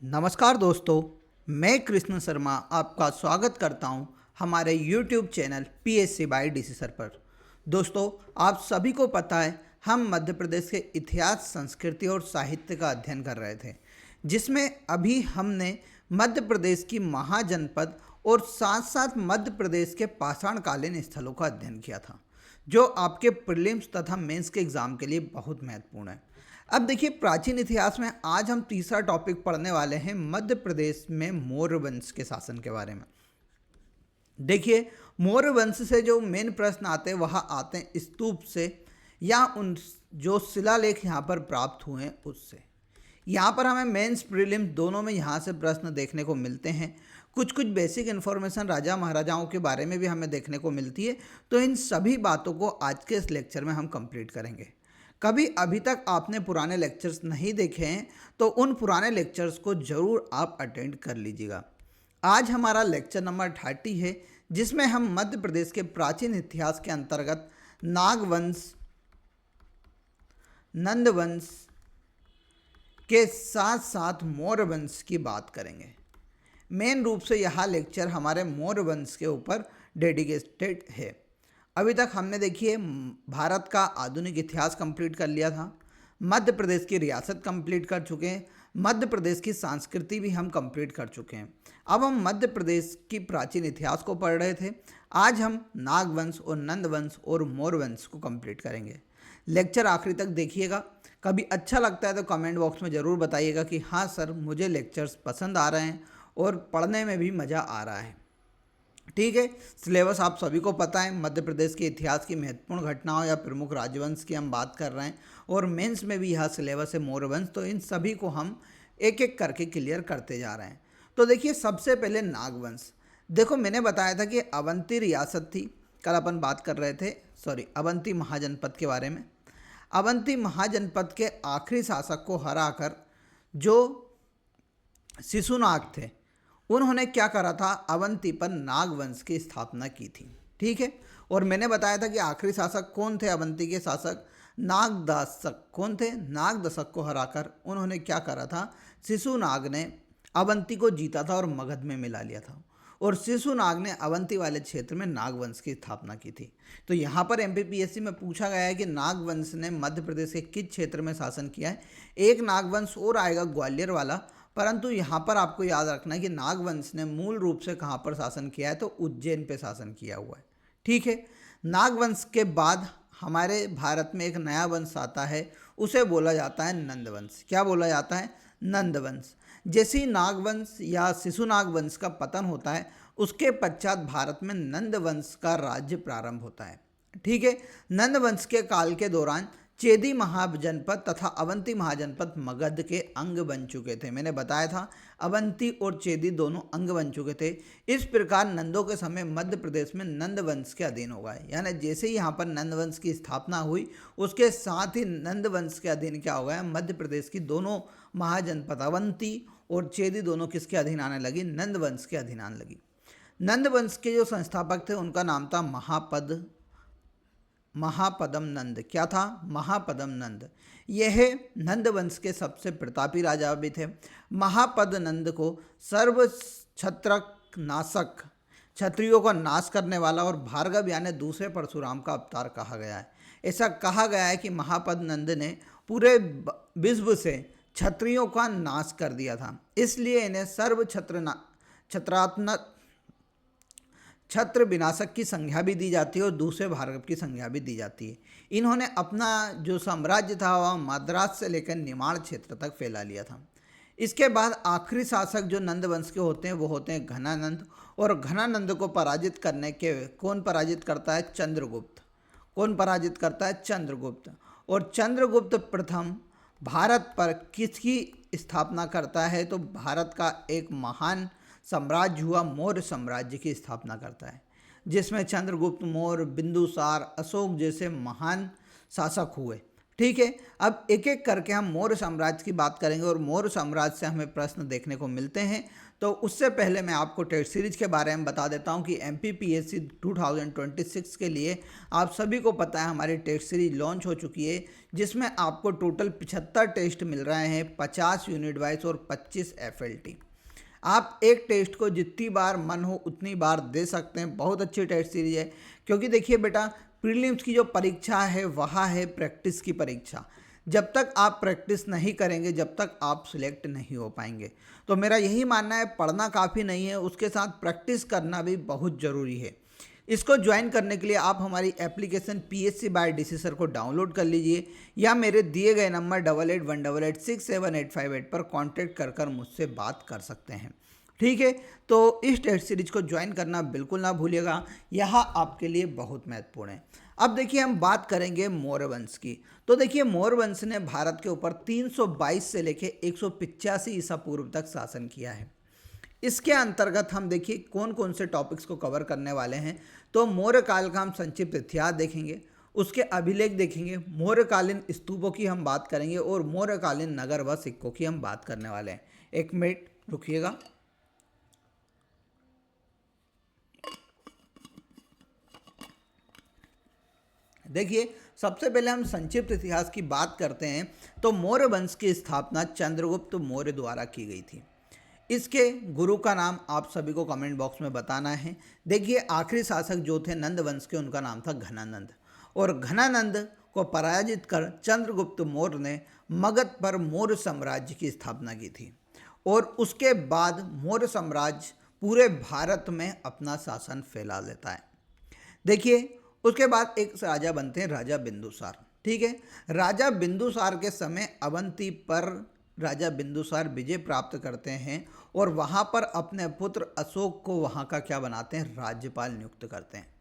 नमस्कार दोस्तों, मैं कृष्ण शर्मा आपका स्वागत करता हूं हमारे YouTube channel PSC by DC sir पर। दोस्तों, आप सभी को पता है हम मध्य प्रदेश के इतिहास, संस्कृति और साहित्य का अध्ययन कर रहे थे, जिसमें अभी हमने मध्य प्रदेश की महाजनपद और साथ साथ मध्य प्रदेश के पाषाणकालीन स्थलों का अध्ययन किया था, जो आपके प्रीलिम्स तथा मेंस के एग्जाम के लिए बहुत महत्वपूर्ण है। अब देखिए, प्राचीन इतिहास में आज हम तीसरा टॉपिक पढ़ने वाले हैं मध्य प्रदेश में मौर्य वंश के शासन के बारे में। देखिए, मौर्य वंश से जो मेन प्रश्न आते हैं वह आते हैं स्तूप से या उन जो शिलालेख यहाँ पर प्राप्त हुए हैं उससे। यहाँ पर हमें मेंस प्रीलिम्स दोनों में यहाँ से प्रश्न देखने को मिलते हैं। कुछ कुछ बेसिक इन्फॉर्मेशन राजा महाराजाओं के बारे में भी हमें देखने को मिलती है। तो इन सभी बातों को आज के इस लेक्चर में हम कंप्लीट करेंगे। कभी अभी तक आपने पुराने लेक्चर्स नहीं देखे हैं तो उन पुराने लेक्चर्स को ज़रूर आप अटेंड कर लीजिएगा। आज हमारा लेक्चर नंबर 30 है, जिसमें हम मध्य प्रदेश के प्राचीन इतिहास के अंतर्गत नागवंश, नंदवंश के साथ साथ मौर्य वंश की बात करेंगे। मेन रूप से यह लेक्चर हमारे मौर्य वंश के ऊपर डेडिकेटेड है। अभी तक हमने देखिए भारत का आधुनिक इतिहास कंप्लीट कर लिया था, मध्य प्रदेश की रियासत कंप्लीट कर चुके हैं, मध्य प्रदेश की संस्कृति भी हम कंप्लीट कर चुके हैं। अब हम मध्य प्रदेश की प्राचीन इतिहास को पढ़ रहे थे। आज हम नागवंश और नंदवंश और मौर्य वंश को कंप्लीट करेंगे। लेक्चर आखिरी तक देखिएगा। कभी अच्छा लगता है तो कमेंट बॉक्स में ज़रूर बताइएगा कि हाँ सर, मुझे लेक्चर्स पसंद आ रहे हैं और पढ़ने में भी मज़ा आ रहा है। ठीक है, सिलेबस आप सभी को पता है। मध्य प्रदेश के इतिहास की महत्वपूर्ण घटनाओं या प्रमुख राजवंश की हम बात कर रहे हैं और मेंस में भी यह सिलेबस है मौर्य वंश। तो इन सभी को हम एक एक करके क्लियर करते जा रहे हैं। तो देखिए, सबसे पहले नागवंश। देखो, मैंने बताया था कि अवंती रियासत थी। कल अपन बात कर रहे थे अवंती महाजनपद के बारे में। अवंती महाजनपद के आखिरी शासक को हराकर जो शिशुनाग थे, उन्होंने क्या करा था, अवंती पर नागवंश की स्थापना की थी। ठीक है, और मैंने बताया था कि आखिरी शासक कौन थे अवंती के शासक, नागदशक। कौन थे? नागदशक को हराकर उन्होंने क्या करा था, शिशुनाग ने अवंती को जीता था और मगध में मिला लिया था, और शिशुनाग ने अवंती वाले क्षेत्र में नागवंश की स्थापना की थी। तो यहाँ पर एमपीपीएससी में पूछा गया है कि नागवंश ने मध्य प्रदेश के किस क्षेत्र में शासन किया है। एक नागवंश और आएगा, ग्वालियर वाला, परंतु यहाँ पर आपको याद रखना है कि नागवंश ने मूल रूप से कहाँ पर शासन किया है, तो उज्जैन पे शासन किया हुआ है। ठीक है, नागवंश के बाद हमारे भारत में एक नया वंश आता है, उसे बोला जाता है नंदवंश। क्या बोला जाता है? नंदवंश। जैसे ही नागवंश या शिशुनाग वंश का पतन होता है, उसके पश्चात भारत में नंदवंश का राज्य प्रारंभ होता है। ठीक है, नंदवंश के काल के दौरान चेदी महाजनपद तथा अवंती महाजनपद मगध के अंग बन चुके थे। मैंने बताया था अवंती और चेदी दोनों अंग बन चुके थे। इस प्रकार नंदों के समय मध्य प्रदेश में नंदवंश के अधीन हो गए। यानी जैसे ही यहाँ पर नंदवंश की स्थापना हुई, उसके साथ ही नंदवंश के अधीन क्या हो गया, मध्य प्रदेश की दोनों महाजनपद अवंती और चेदी दोनों किसके अधीन आने लगी? नंदवंश के अधीन आने लगी। नंदवंश के जो संस्थापक थे उनका नाम था महापदम नंद। क्या था? महापदम नंद। यह नंदवंश के सबसे प्रतापी राजा भी थे। महापद नंद को सर्व क्षत्रक नाशक, क्षत्रियों का नाश करने वाला और भार्गव यानी दूसरे परशुराम का अवतार कहा गया है। ऐसा कहा गया है कि महापद नंद ने पूरे विश्व से क्षत्रियों का नाश कर दिया था, इसलिए इन्हें सर्व छत्रात्मक छत्र विनाशक की संज्ञा भी दी जाती है और दूसरे भार्गव की संज्ञा भी दी जाती है। इन्होंने अपना जो साम्राज्य था वह मद्रास से लेकर निमाड़ क्षेत्र तक फैला लिया था। इसके बाद आखिरी शासक जो नंदवंश के होते हैं वो होते हैं घनानंद, और घनानंद को पराजित करने के कौन पराजित करता है? चंद्रगुप्त। कौन पराजित करता है? चंद्रगुप्त। और चंद्रगुप्त प्रथम भारत पर किसकी स्थापना करता है? तो भारत का एक महान साम्राज्य हुआ मौर्य साम्राज्य की स्थापना करता है, जिसमें चंद्रगुप्त मौर्य, बिंदुसार, अशोक जैसे महान शासक हुए। ठीक है, अब एक एक करके हम मौर्य साम्राज्य की बात करेंगे और मौर्य साम्राज्य से हमें प्रश्न देखने को मिलते हैं। तो उससे पहले मैं आपको टेस्ट सीरीज के बारे में बता देता हूं कि MPPSC 2026 के लिए आप सभी को पता है हमारी टेस्ट सीरीज लॉन्च हो चुकी है, जिसमें आपको टोटल 75 टेस्ट मिल रहे हैं, 50 यूनिट वाइज और 25 FLT। आप एक टेस्ट को जितनी बार मन हो उतनी बार दे सकते हैं। बहुत अच्छी टेस्ट सीरीज है, क्योंकि देखिए बेटा, प्रीलिम्स की जो परीक्षा है वह है प्रैक्टिस की परीक्षा। जब तक आप प्रैक्टिस नहीं करेंगे, जब तक आप सिलेक्ट नहीं हो पाएंगे। तो मेरा यही मानना है, पढ़ना काफ़ी नहीं है, उसके साथ प्रैक्टिस करना भी बहुत ज़रूरी है। इसको ज्वाइन करने के लिए आप हमारी application PSC by DC sir को डाउनलोड कर लीजिए, या मेरे दिए गए नंबर 8818867858 पर कॉन्टैक्ट कर मुझसे बात कर सकते हैं। ठीक है, तो इस टेस्ट सीरीज को ज्वाइन करना बिल्कुल ना भूलिएगा, यह आपके लिए बहुत महत्वपूर्ण है। अब देखिए, हम बात करेंगे मौर्य वंश की। तो देखिए, मौर्य वंश ने भारत के ऊपर 322 से लेकर 185 ईसा पूर्व तक शासन किया है। इसके अंतर्गत हम देखिए कौन कौन से टॉपिक्स को कवर करने वाले हैं। तो मौर्य काल का हम संक्षिप्त इतिहास देखेंगे, उसके अभिलेख देखेंगे, मौर्यकालीन स्तूपों की हम बात करेंगे और मौर्यकालीन नगर व सिक्कों की हम बात करने वाले हैं। एक मिनट रुकिएगा। देखिए, सबसे पहले हम संक्षिप्त इतिहास की बात करते हैं। तो मौर्य वंश की स्थापना चंद्रगुप्त मौर्य द्वारा की गई थी। इसके गुरु का नाम आप सभी को कमेंट बॉक्स में बताना है। देखिए, आखिरी शासक जो थे नंद वंश के, उनका नाम था घनानंद, और घनानंद को पराजित कर चंद्रगुप्त मौर्य ने मगध पर मौर्य साम्राज्य की स्थापना की थी, और उसके बाद मौर्य साम्राज्य पूरे भारत में अपना शासन फैला लेता है। देखिए, उसके बाद एक राजा बनते हैं राजा बिंदुसार। ठीक है, राजा बिंदुसार के समय अवंती पर राजा बिंदुसार विजय प्राप्त करते हैं और वहाँ पर अपने पुत्र अशोक को वहाँ का क्या बनाते हैं, राज्यपाल नियुक्त करते हैं।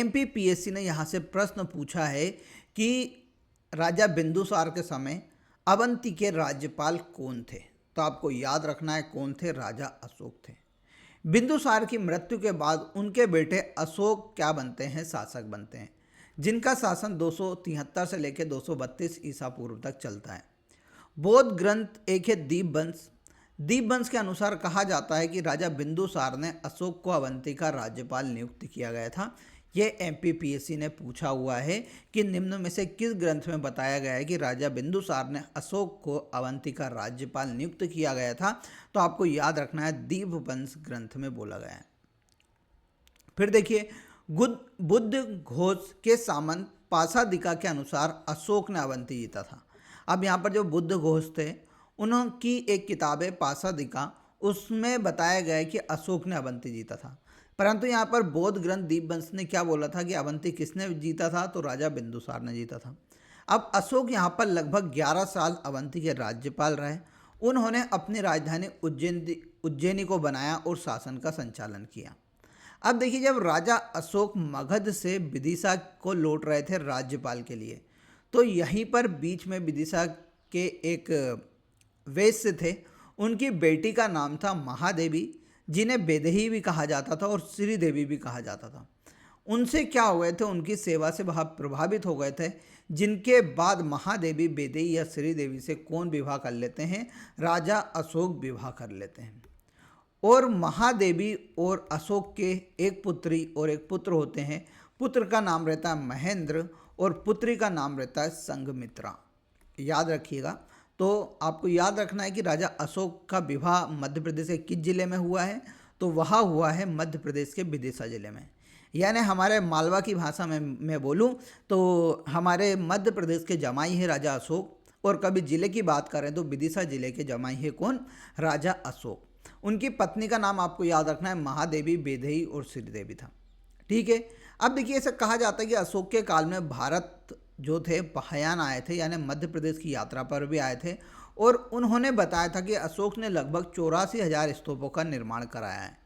MPPSC ने यहाँ से प्रश्न पूछा है कि राजा बिंदुसार के समय अवंती के राज्यपाल कौन थे। तो आपको याद रखना है कौन थे, राजा अशोक थे। बिंदुसार की मृत्यु के बाद उनके बेटे अशोक क्या बनते हैं, शासक बनते हैं, जिनका शासन 273 से लेकर 232 ईसा पूर्व तक चलता है। बौद्ध ग्रंथ एक है दीपवंश। दीपवंश के अनुसार कहा जाता है कि राजा बिंदुसार ने अशोक को अवंती का राज्यपाल नियुक्त किया गया था। ये MPPSC ने पूछा हुआ है कि निम्न में से किस ग्रंथ में बताया गया है कि राजा बिंदुसार ने अशोक को अवंती का राज्यपाल नियुक्त किया गया था। तो आपको याद रखना है, दीपवंश ग्रंथ में बोला गया है। फिर देखिए, बुद्ध घोष के सामंत पासादिका के अनुसार अशोक ने अवंती जीता था। अब यहाँ पर जो बुद्ध घोष थे, उनकी एक किताब है पासादिका, उसमें बताया गया है कि अशोक ने अवंती जीता था। परंतु यहाँ पर बौद्ध ग्रंथ दीपवंश ने क्या बोला था कि अवंती किसने जीता था, तो राजा बिंदुसार ने जीता था। अब अशोक यहाँ पर लगभग 11 साल अवंती के राज्यपाल रहे। उन्होंने अपनी राजधानी उज्जैनी को बनाया और शासन का संचालन किया। अब देखिए, जब राजा अशोक मगध से विदिशा को लौट रहे थे राज्यपाल के लिए, तो यहीं पर बीच में विदिशा के एक वैश्य थे, उनकी बेटी का नाम था महादेवी, जिन्हें बेदही भी कहा जाता था और श्रीदेवी भी कहा जाता था। उनसे क्या हो गए थे, उनकी सेवा से वह प्रभावित हो गए थे, जिनके बाद महादेवी बेदई या श्रीदेवी से कौन विवाह कर लेते हैं, राजा अशोक विवाह कर लेते हैं। और महादेवी और अशोक के एक पुत्री और एक पुत्र होते हैं। पुत्र का नाम रहता है महेंद्र और पुत्री का नाम रहता है संघमित्रा। याद रखिएगा। तो आपको याद रखना है कि राजा अशोक का विवाह मध्य प्रदेश के किस जिले में हुआ है, तो वह हुआ है मध्य प्रदेश के विदिशा जिले में। यानी हमारे मालवा की भाषा में मैं बोलूं तो हमारे मध्य प्रदेश के जमाई है राजा अशोक, और कभी जिले की बात करें तो विदिशा जिले के जमाई है कौन, राजा अशोक। उनकी पत्नी का नाम आपको याद रखना है महादेवी, बेदई और श्रीदेवी था। ठीक है, अब देखिए, ऐसा कहा जाता है कि अशोक के काल में भारत जो थे पहायान आए थे, यानी मध्य प्रदेश की यात्रा पर भी आए थे, और उन्होंने बताया था कि अशोक ने लगभग 84,000 स्तूपों का निर्माण कराया है।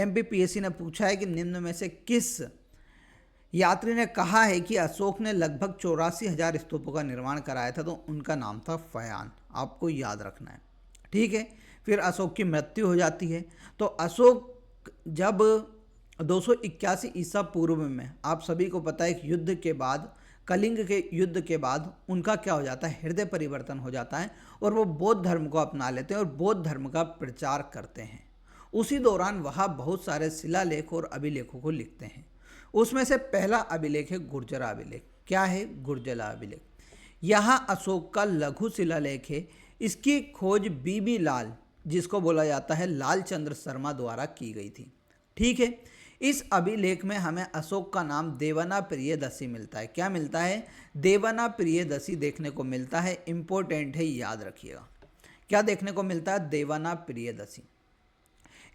MPPSC ने पूछा है कि निम्न में से किस यात्री ने कहा है कि अशोक ने लगभग 84,000 स्तूपों का निर्माण कराया था, तो उनका नाम था फयान। आपको याद रखना है। ठीक है, फिर अशोक की मृत्यु हो जाती है। तो अशोक जब 281 ईसा पूर्व में, आप सभी को पता है, एक युद्ध के बाद कलिंग के युद्ध के बाद उनका क्या हो जाता है, हृदय परिवर्तन हो जाता है और वो बौद्ध धर्म को अपना लेते हैं और बौद्ध धर्म का प्रचार करते हैं। उसी दौरान वह बहुत सारे शिलालेख और अभिलेखों को लिखते हैं। उसमें से पहला अभिलेख है गुर्जरा अभिलेख। क्या है? गुर्जरा अभिलेख। यहाँ अशोक का लघु शिलालेख है। इसकी खोज बीबी लाल, जिसको बोला जाता है लाल चंद्र शर्मा, द्वारा की गई थी। ठीक है। इस अभिलेख में हमें अशोक का नाम देवना प्रियदर्शी मिलता है। क्या मिलता है? देवना प्रियदर्शी देखने को मिलता है। इंपॉर्टेंट है, याद रखिएगा। क्या देखने को मिलता है? देवना प्रियदर्शी।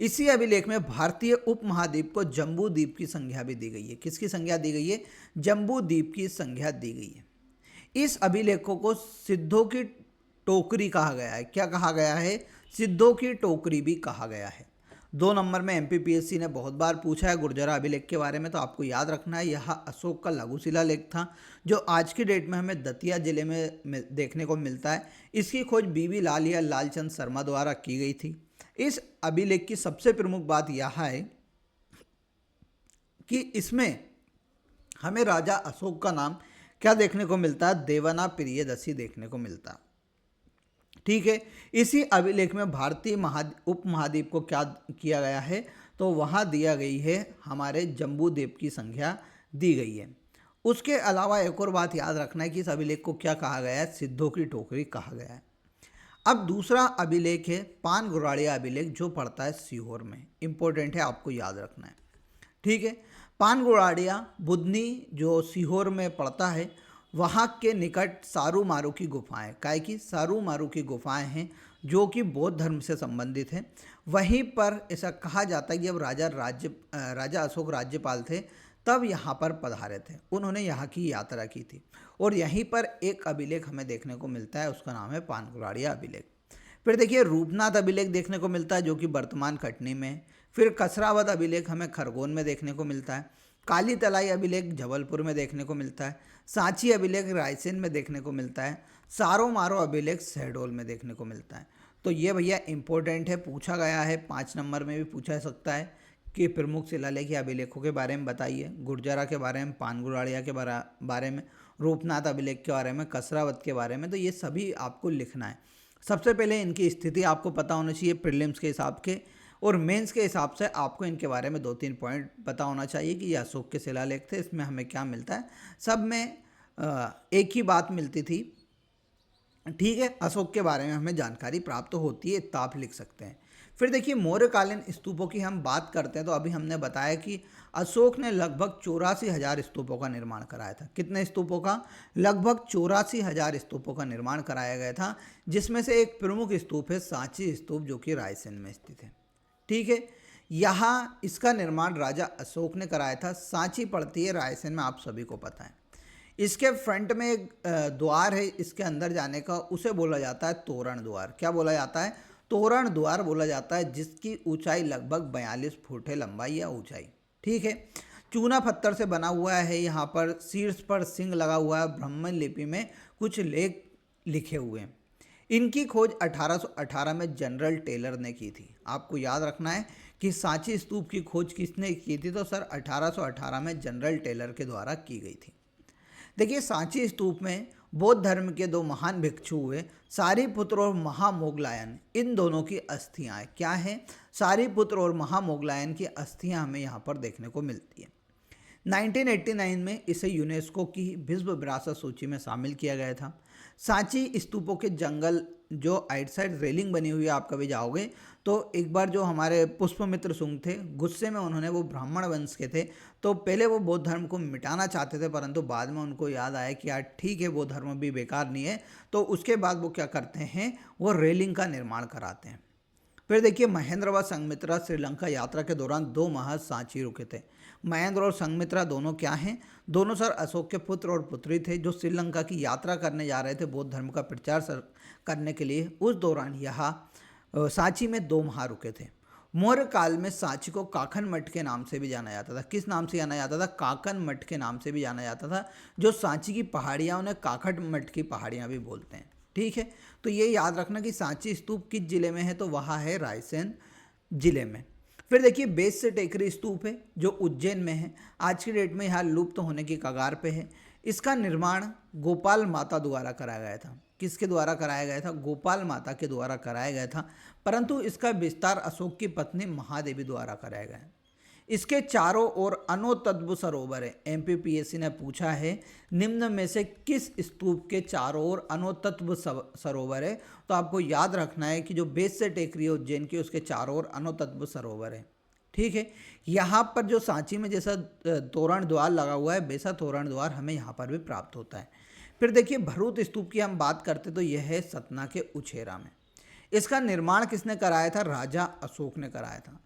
इसी अभिलेख में भारतीय उपमहाद्वीप को जम्बू द्वीप की संज्ञा भी दी गई है। किसकी संज्ञा दी गई है? जम्बू द्वीप की संज्ञा दी गई है। इस अभिलेखों को सिद्धों की टोकरी कहा गया है। क्या कहा गया है? सिद्धों की टोकरी भी कहा गया है। 2 नंबर में एमपीपीएससी ने बहुत बार पूछा है गुर्जरा अभिलेख के बारे में, तो आपको याद रखना है यह अशोक का लघु शिलालेख था जो आज की डेट में हमें दतिया जिले में देखने को मिलता है। इसकी खोज बीबी लाल या लालचंद शर्मा द्वारा की गई थी। इस अभिलेख की सबसे प्रमुख बात यह है कि इसमें हमें राजा अशोक का नाम क्या देखने को मिलता है? देवना प्रियदर्शी देखने को मिलता है। ठीक है। इसी अभिलेख में भारतीय उपमहाद्वीप को क्या किया गया है? तो वहाँ दिया गई है हमारे जम्बू द्वीप की संख्या दी गई है। उसके अलावा एक और बात याद रखना है कि इस अभिलेख को क्या कहा गया है? सिद्धों की टोकरी कहा गया है। अब दूसरा अभिलेख है पान गुराड़िया अभिलेख, जो पड़ता है सीहोर में। इंपॉर्टेंट है, आपको याद रखना है। ठीक है। पान गुराड़िया बुधनी जो सीहोर में पड़ता है, वहाँ के निकट सारू मारू की गुफाएं, काय की सारू मारू की गुफाएं हैं जो कि बौद्ध धर्म से संबंधित हैं। वहीं पर ऐसा कहा जाता है कि जब राजा अशोक राज्यपाल थे तब यहाँ पर पधारे थे, उन्होंने यहाँ की यात्रा की थी और यहीं पर एक अभिलेख हमें देखने को मिलता है, उसका नाम है पानगुराड़िया अभिलेख। फिर देखिए रूपनाथ अभिलेख देखने को मिलता है जो कि वर्तमान कटनी में। फिर कसरावद अभिलेख हमें खरगोन में देखने को मिलता है। काली तलाई अभिलेख जबलपुर में देखने को मिलता है। सांची अभिलेख रायसेन में देखने को मिलता है। सारो मारो अभिलेख शहडोल में देखने को मिलता है। तो ये भैया इंपॉर्टेंट है, पूछा गया है। 5 नंबर में भी पूछा सकता है कि प्रमुख शिलालेख या अभिलेखों के बारे में बताइए। गुर्जरा के बारे में, पानगुराड़िया के बारे में, रूपनाथ अभिलेख के बारे में, कसरावत के बारे में। तो ये सभी आपको लिखना है। सबसे पहले इनकी स्थिति आपको पता होनी चाहिए प्रीलिम्स के हिसाब के, और मेंस के हिसाब से आपको इनके बारे में 2-3 पॉइंट पता होना चाहिए कि ये अशोक के शिलालेख थे। इसमें हमें क्या मिलता है? सब में एक ही बात मिलती थी। ठीक है। अशोक के बारे में हमें जानकारी प्राप्त होती है, इतना आप लिख सकते हैं। फिर देखिए मौर्यकालीन स्तूपों की हम बात करते हैं तो अभी हमने बताया कि अशोक ने लगभग 84,000 स्तूपों का निर्माण कराया था। कितने स्तूपों का? लगभग 84,000 स्तूपों का निर्माण कराया गया था, जिसमें से एक प्रमुख स्तूप है सांची स्तूप, जो कि रायसेन में स्थित है। ठीक है। यहाँ इसका निर्माण राजा अशोक ने कराया था। सांची पड़ती है रायसेन में, आप सभी को पता है। इसके फ्रंट में एक द्वार है इसके अंदर जाने का, उसे बोला जाता है तोरण द्वार। क्या बोला जाता है? तोरण द्वार बोला जाता है, जिसकी ऊंचाई लगभग 42 फुट है, लंबाई या ऊंचाई। ठीक है। चूना पत्थर से बना हुआ है। यहाँ पर शीर्ष पर सिंह लगा हुआ है। ब्राह्मण लिपि में कुछ लेख लिखे हुए हैं। इनकी खोज 1818 में जनरल टेलर ने की थी। आपको याद रखना है कि सांची स्तूप की खोज किसने की थी? तो सर 1818 में जनरल टेलर के द्वारा की गई थी। देखिए सांची स्तूप में बौद्ध धर्म के 2 महान भिक्षु हुए, सारिपुत्र और महामोगलायन, इन दोनों की अस्थियां क्या हैं? सारिपुत्र और महामोगलायन की अस्थियां हमें यहाँ पर देखने को मिलती है। 1989 में इसे यूनेस्को की विश्व विरासत सूची में शामिल किया गया था। सांची स्तूपों के जंगल जो आइट साइड रेलिंग बनी हुई है, आप कभी जाओगे तो एक बार जो हमारे पुष्पमित्र सुंग थे, गुस्से में उन्होंने, वो ब्राह्मण वंश के थे, तो पहले वो बौद्ध धर्म को मिटाना चाहते थे, परंतु बाद में उनको याद आया कि यार ठीक है बौद्ध धर्म भी बेकार नहीं है, तो उसके बाद वो क्या करते हैं? वो रेलिंग का निर्माण कराते हैं। फिर देखिए महेंद्र व संघमित्रा श्रीलंका यात्रा के दौरान 2 माह सांची रुके थे। महेंद्र और संघमित्रा दोनों क्या हैं? दोनों सर अशोक के पुत्र और पुत्री थे, जो श्रीलंका की यात्रा करने जा रहे थे बौद्ध धर्म का प्रचार करने के लिए। उस दौरान यहाँ सांची में 2 माह रुके थे। मौर्य काल में सांची को काकन मठ के नाम से भी जाना जाता था। किस नाम से जाना जाता था? काकन मठ के नाम से भी जाना जाता था। जो सांची की पहाड़ियाँ, उन्हें काकट मठ की पहाड़ियाँ भी बोलते हैं। ठीक है। तो ये याद रखना कि सांची स्तूप किस जिले में है? तो वहाँ है रायसेन जिले में। फिर देखिए बेस से टेकरी स्तूप है जो उज्जैन में है। आज की डेट में यहाँ लुप्त होने की कगार पे है। इसका निर्माण गोपाल माता द्वारा कराया गया था। किसके द्वारा कराया गया था? गोपाल माता के द्वारा कराया गया था, परंतु इसका विस्तार अशोक की पत्नी महादेवी द्वारा कराया गया। इसके चारों ओर अनोतत्व सरोवर है। एमपीपीएससी ने पूछा है निम्न में से किस स्तूप के चारों ओर अनोतत्व सरोवर है? तो आपको याद रखना है कि जो बेस्य टेकरी है उज्जैन की, उसके चारों ओर अनोतत्व सरोवर है। ठीक है, यहाँ पर जो सांची में जैसा तोरण द्वार लगा हुआ है, वैसा तोरण द्वार हमें यहाँ पर भी प्राप्त होता है। फिर देखिए भरूत स्तूप की हम बात करते तो यह है सतना के उछेरा में। इसका निर्माण किसने कराया था? राजा अशोक ने कराया था,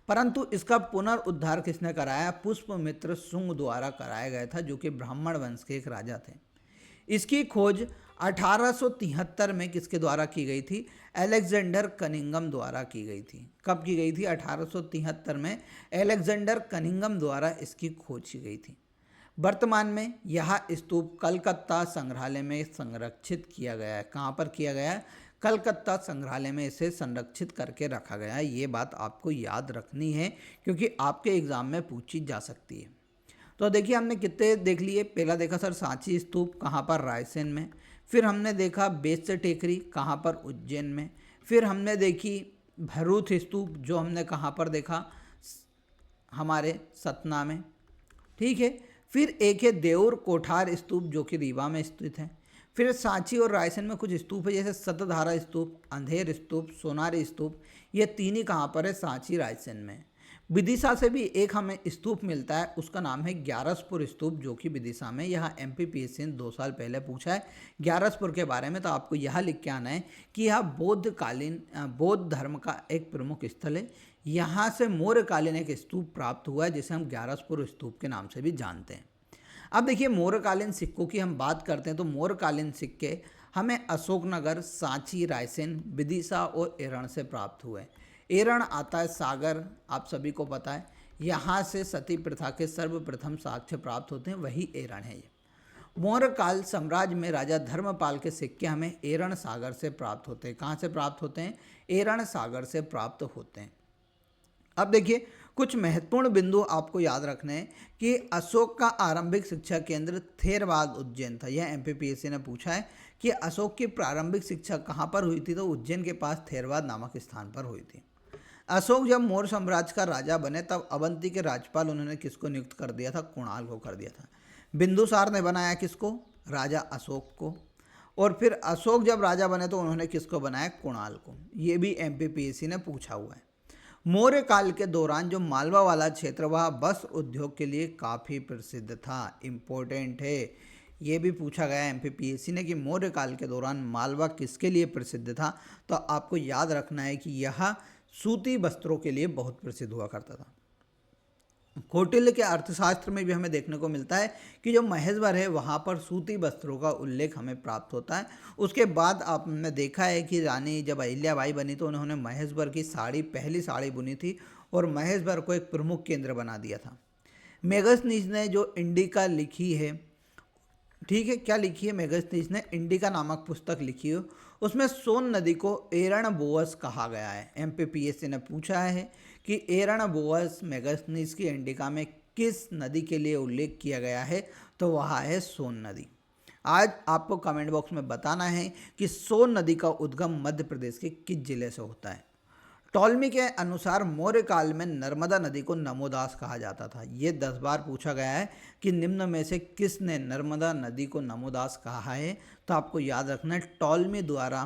परंतु इसका पुनर्उद्धार किसने कराया? पुष्पमित्र शुंग द्वारा कराया गया था, जो कि ब्राह्मण वंश के एक राजा थे। इसकी खोज 1873 में किसके द्वारा की गई थी? अलेक्जेंडर कनिंघम द्वारा की गई थी। कब की गई थी? 1873 में अलेक्जेंडर कनिंघम द्वारा इसकी खोज की गई थी। वर्तमान में यह स्तूप कलकत्ता संग्रहालय में संरक्षित किया गया है। कहाँ पर किया गया है? कलकत्ता संग्रहालय में इसे संरक्षित करके रखा गया है। ये बात आपको याद रखनी है क्योंकि आपके एग्जाम में पूछी जा सकती है। तो देखिए हमने कितने देख लिए। पहला देखा सर सांची स्तूप, कहाँ पर? रायसेन में। फिर हमने देखा बेस्य टेकरी, कहाँ पर? उज्जैन में। फिर हमने देखी भरूत स्तूप, जो हमने कहाँ पर देखा? हमारे सतना में। ठीक है, फिर एक है देउर कोठार स्तूप, जो कि रीवा में स्थित है। फिर सांची और रायसेन में कुछ स्तूप है, जैसे सतधारा स्तूप, अंधेर स्तूप, सोनारी स्तूप। ये तीन ही कहाँ पर है? सांची रायसेन में। विदिशा से भी एक हमें स्तूप मिलता है, उसका नाम है ग्यारसपुर स्तूप, जो कि विदिशा में। यह एमपीपीएससी ने 2 साल पहले पूछा है ग्यारसपुर के बारे में। तो आपको यह लिख के आना है कि यह बौद्ध धर्म का एक प्रमुख स्थल है। यहाँ से मौर्यकालीन एक स्तूप प्राप्त हुआ है, जिसे हम ग्यारसपुर स्तूप के नाम से भी जानते हैं। अब देखिए मौर्यकालीन सिक्कों की हम बात करते हैं तो मौर्यकालीन सिक्के हमें अशोकनगर, सांची, रायसेन, विदिशा और एरण से प्राप्त हुए। एरण आता है सागर, आप सभी को पता है। यहाँ से सती प्रथा के सर्वप्रथम साक्ष्य प्राप्त होते हैं, वही एरण है। ये मौर्यकाल साम्राज्य में राजा धर्मपाल के सिक्के हमें एरण सागर से प्राप्त होते हैं। कहाँ से प्राप्त होते हैं? एरण सागर से प्राप्त होते हैं। अब देखिए कुछ महत्वपूर्ण बिंदु आपको याद रखने हैं कि अशोक का आरंभिक शिक्षा केंद्र थेरवाद उज्जैन था। यह एमपीपीएससी ने पूछा है कि अशोक की प्रारंभिक शिक्षा कहाँ पर हुई थी? तो उज्जैन के पास थेरवाद नामक स्थान पर हुई थी। अशोक जब मौर्य साम्राज्य का राजा बने तब अवंती के राज्यपाल उन्होंने किसको नियुक्त कर दिया था? कुणाल को कर दिया था। बिंदुसार ने बनाया किसको? राजा अशोक को। और फिर अशोक जब राजा बने तो उन्होंने किसको बनाया? कुणाल को। ये भी एमपीपीएससी ने पूछा हुआ है। मौर्य काल के दौरान जो मालवा वाला क्षेत्र वह वस्त्र उद्योग के लिए काफ़ी प्रसिद्ध था। इम्पोर्टेंट है, ये भी पूछा गया एमपीपीएससी ने कि मौर्य काल के दौरान मालवा किसके लिए प्रसिद्ध था? तो आपको याद रखना है कि यह सूती वस्त्रों के लिए बहुत प्रसिद्ध हुआ करता था। कौटिल्य के अर्थशास्त्र में भी हमें देखने को मिलता है कि जो महेश्वर है वहाँ पर सूती वस्त्रों का उल्लेख हमें प्राप्त होता है। उसके बाद आपने देखा है कि रानी जब अहिल्याबाई बनी तो उन्होंने महेश्वर की साड़ी, पहली साड़ी बुनी थी और महेश्वर को एक प्रमुख केंद्र बना दिया था। मेगस्थनीज ने जो इंडिका लिखी है, ठीक है, क्या लिखी है? मेगस्थनीज ने इंडिका नामक पुस्तक लिखी है, उसमें सोन नदी को एरण बोअस कहा गया है। एमपीपीएससी ने पूछा है कि एरण बोअस मेगस्थनीज की इंडिका में किस नदी के लिए उल्लेख किया गया है? तो वह है सोन नदी। आज आपको कमेंट बॉक्स में बताना है कि सोन नदी का उद्गम मध्य प्रदेश के किस जिले से होता है। टॉलमी के अनुसार मौर्य काल में नर्मदा नदी को नमोदास कहा जाता था। ये 10 बार पूछा गया है कि निम्न में से किसने नर्मदा नदी को नमोदास कहा है? तो आपको याद रखना है टॉलमी द्वारा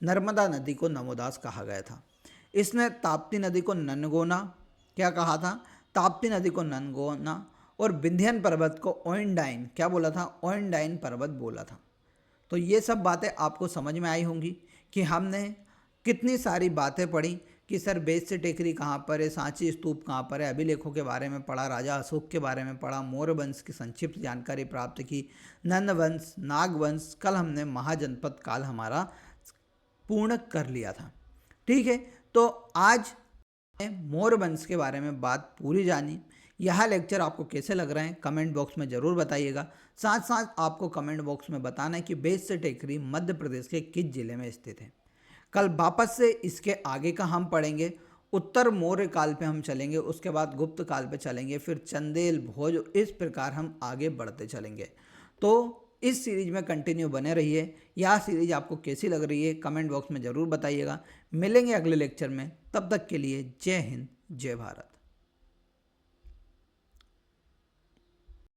नर्मदा नदी को नमोदास कहा गया था। इसने ताप्ती नदी को ननगोना क्या कहा था? ताप्ती नदी को ननगोना। और विंध्यन पर्वत को ओइंडाइन क्या बोला था? ओइंडाइन पर्वत बोला था। तो ये सब बातें आपको समझ में आई होंगी कि हमने कितनी सारी बातें पढ़ी कि सर बेस्य टेकरी कहाँ पर है, सांची स्तूप कहाँ पर है, अभिलेखों के बारे में पढ़ा, राजा अशोक के बारे में पढ़ा, मौर्य वंश की संक्षिप्त जानकारी प्राप्त की, नंद वंश, नाग वंश। कल हमने महाजनपद काल हमारा पूर्ण कर लिया था। ठीक है, तो आज मौर्य वंश के बारे में बात पूरी जानी। यह लेक्चर आपको कैसे लग रहा है कमेंट बॉक्स में ज़रूर बताइएगा। साथ साथ आपको कमेंट बॉक्स में बताना है कि बेस्य टेकरी मध्य प्रदेश के किस जिले में स्थित है। कल वापस से इसके आगे का हम पढ़ेंगे। उत्तर मौर्य काल पे हम चलेंगे, उसके बाद गुप्त काल पे चलेंगे, फिर चंदेल, भोज, इस प्रकार हम आगे बढ़ते चलेंगे। तो इस सीरीज में कंटिन्यू बने रहिए। यह सीरीज आपको कैसी लग रही है कमेंट बॉक्स में ज़रूर बताइएगा। मिलेंगे अगले लेक्चर में, तब तक के लिए जय हिंद जय भारत।